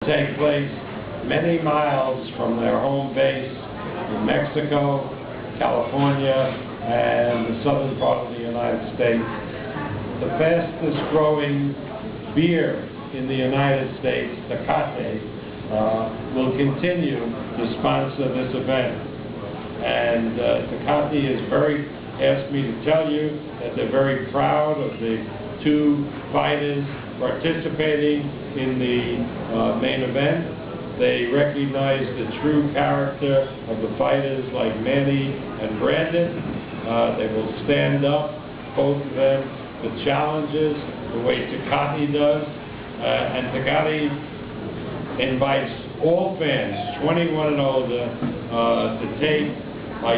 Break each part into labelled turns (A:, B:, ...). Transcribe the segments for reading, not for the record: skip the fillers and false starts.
A: take place many miles from their home base in Mexico, California, and the southern part of the United States. The fastest growing beer in the United States, Tecate, will continue to sponsor this event. And Tecate asked me to tell you that they're very proud of the two fighters participating in the main event. They recognize the true character of the fighters like Manny and Brandon. They will stand up, both of them, to challenges the way Tecate does. And Tecate invites all fans, 21 and older, to take Are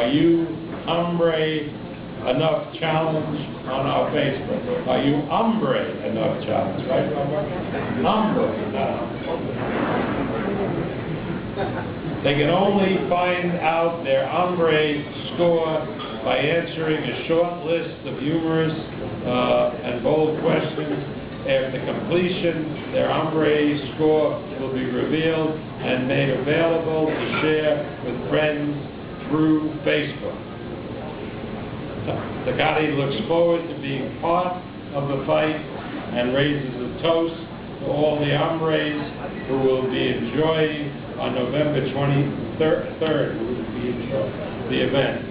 A: You Hombre Enough challenge on our Facebook. Are you hombre enough challenge, right? Hombre, They can only find out their hombre score by answering a short list of humorous and bold questions. After completion, their hombre score will be revealed and made available to share with friends through Facebook. Tecate looks forward to being part of the fight and raises a toast to all the hombres who will be enjoying on November 23rd, who will be enjoying the event.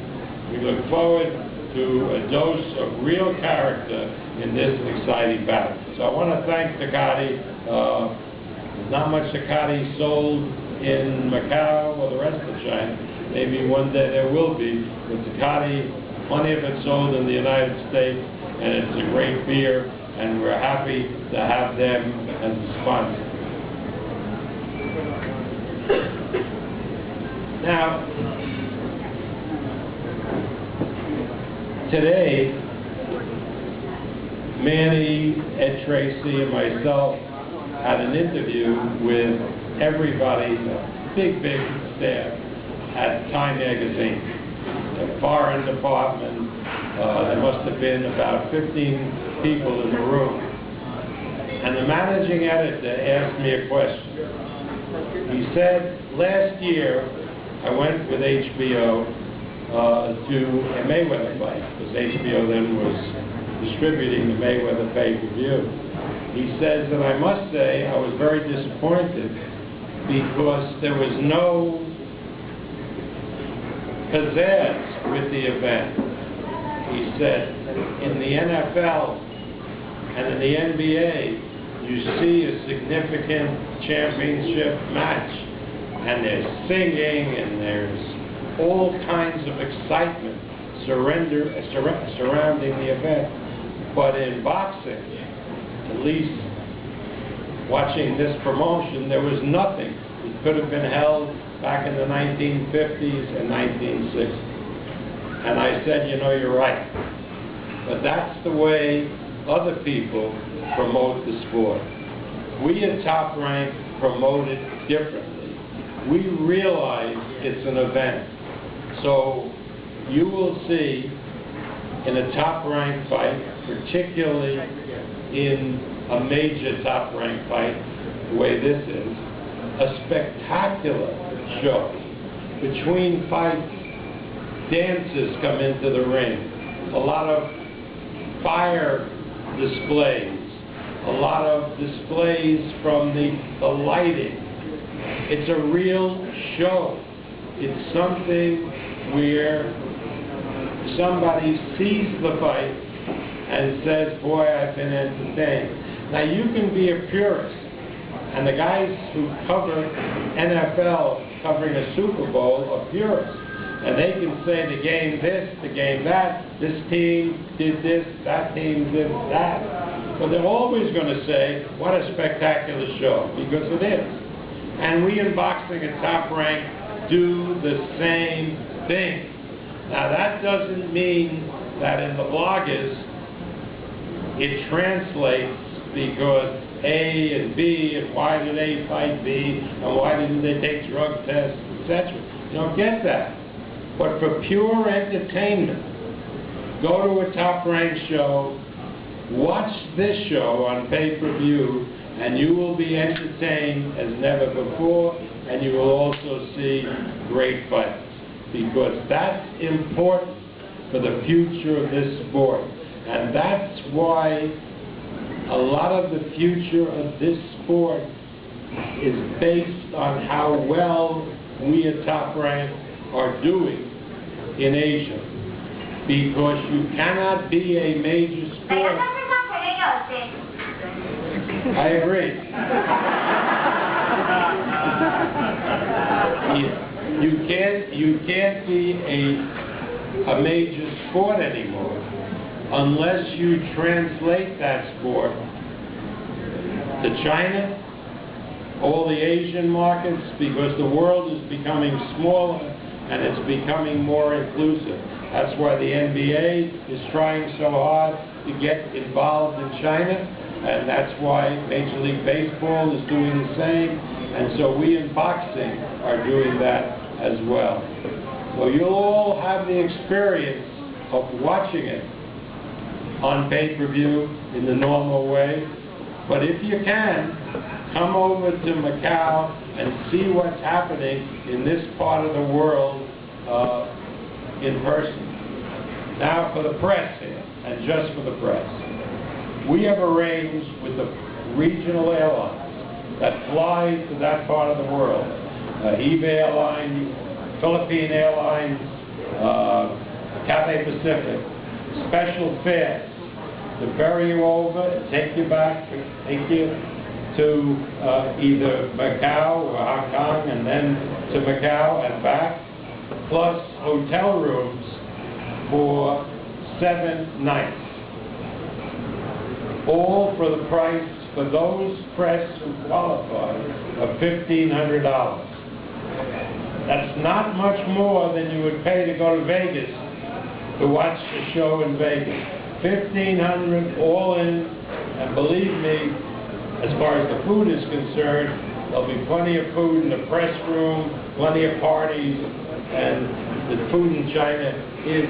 A: We look forward to a dose of real character in this exciting battle. So I want to thank Tecate. There's not much Tecate sold in Macau or the rest of China. Maybe one day there will be, but Tecate, plenty of it sold in the United States, and it's a great beer, and we're happy to have them as a sponsor. Now, today, Manny, Ed Tracy, and myself had an interview with everybody, a big staff at Time Magazine, a foreign department. There must have been about 15 people in the room. And the managing editor asked me a question. He said, last year, I went with HBO to a Mayweather fight, because HBO then was distributing the Mayweather pay-per-view. He says that I must say I was very disappointed because there was no pizzazz with the event. He said, in the NFL and in the NBA, you see a significant championship match, and there's singing and there's all kinds of excitement surrounding the event. But in boxing, at least watching this promotion, there was nothing. It could have been held back in the 1950s and 1960s. And I said, you know, you're right. But that's the way other people promote the sport. We at Top Rank promote it differently. We realize it's an event. So you will see in a Top Rank fight, particularly in a major Top Rank fight, the way this is, a spectacular show. Between fights, dancers come into the ring, a lot of fire displays, a lot of displays from the lighting. It's a real show. It's something where somebody sees the fight and says, boy, I've been entertained. Now you can be a purist, and the guys who cover NFL covering a Super Bowl are purists. And they can say the game this, the game that, this team did this, that team did that. But they're always going to say, what a spectacular show, because it is. And we in boxing at Top Rank do the same thing. Now that doesn't mean that in the bloggers it translates because A and B, and why did A fight B, and why didn't they take drug tests, etc. You don't get that. But for pure entertainment, go to a Top Rank show, watch this show on pay-per-view, and you will be entertained as never before, and you will also see great fights, because that's important for the future of this sport. And that's why a lot of the future of this sport is based on how well we at Top Rank are doing in Asia. Because you cannot be a major sport. I agree. You can't be a major sport anymore unless you translate that sport to China, all the Asian markets, because the world is becoming smaller and it's becoming more inclusive. That's why the NBA is trying so hard to get involved in China, and that's why Major League Baseball is doing the same, and so we in boxing are doing that as well. So you'll all have the experience of watching it on pay-per-view in the normal way, but if you can, come over to Macau and see what's happening in this part of the world in person. Now for the press here, and just for the press. We have arranged with the regional airlines that fly to that part of the world, Eve Airlines, Philippine Airlines, Cathay Pacific, special fares to ferry you over and take you back, take you to either Macau or Hong Kong and then to Macau and back, plus hotel rooms for 7 nights. All for the price, for those press who qualify, of $1,500. That's not much more than you would pay to go to Vegas to watch the show in Vegas. $1,500 all in, and believe me, as far as the food is concerned, there'll be plenty of food in the press room, plenty of parties, and the food in China is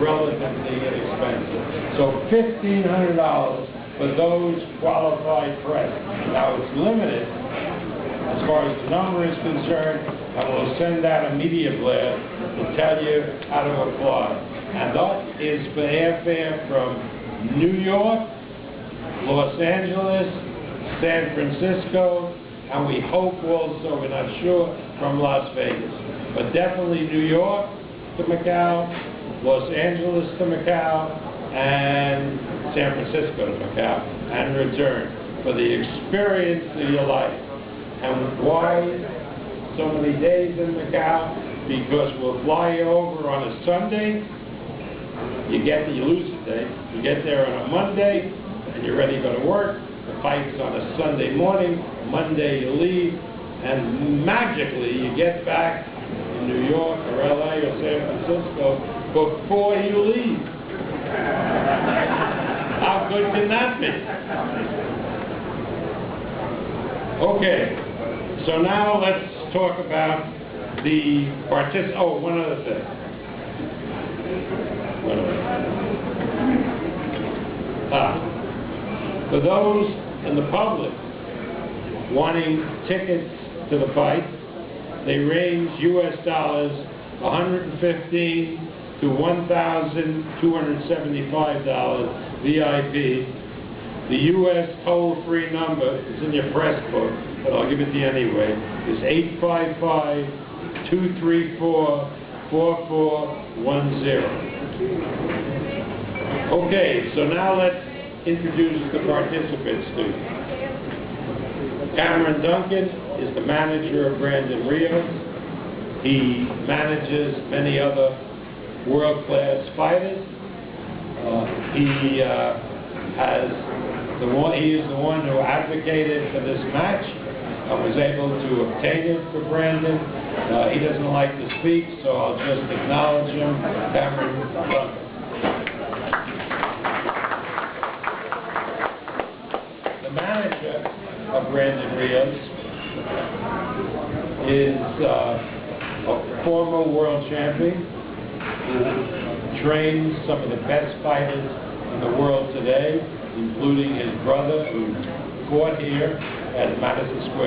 A: relatively inexpensive. So $1,500 for those qualified press. Now it's limited as far as the number is concerned, and we'll send out a media blast to tell you how to apply. And that is for airfare from New York, Los Angeles, San Francisco, and we hope also, we're not sure, from Las Vegas. But definitely New York to Macau, Los Angeles to Macau, and San Francisco to Macau, and return for the experience of your life. And why so many days in Macau? Because we'll fly you over on a Sunday, you lose a day, you get there on a Monday, and you're ready to go to work. The fight's on a Sunday morning, Monday you leave, and magically you get back in New York or LA or San Francisco before you leave. How good can that be? Okay, so now let's talk about the one other thing. For those in the public wanting tickets to the fight, they range US dollars $115 to $1,275 VIP. The US toll-free number is in your press book, but I'll give it to you anyway, is 855-234-4410. Okay, so now let's introduce the participants to you. Cameron Duncan is the manager of Brandon Rios. He manages many other world-class fighters. He is the one who advocated for this match and was able to obtain it for Brandon. He doesn't like to speak, so I'll just acknowledge him. Cameron Duncan. The manager of Brandon Rios is a former world champion who trains some of the best fighters in the world today, including his brother, who fought here at Madison Square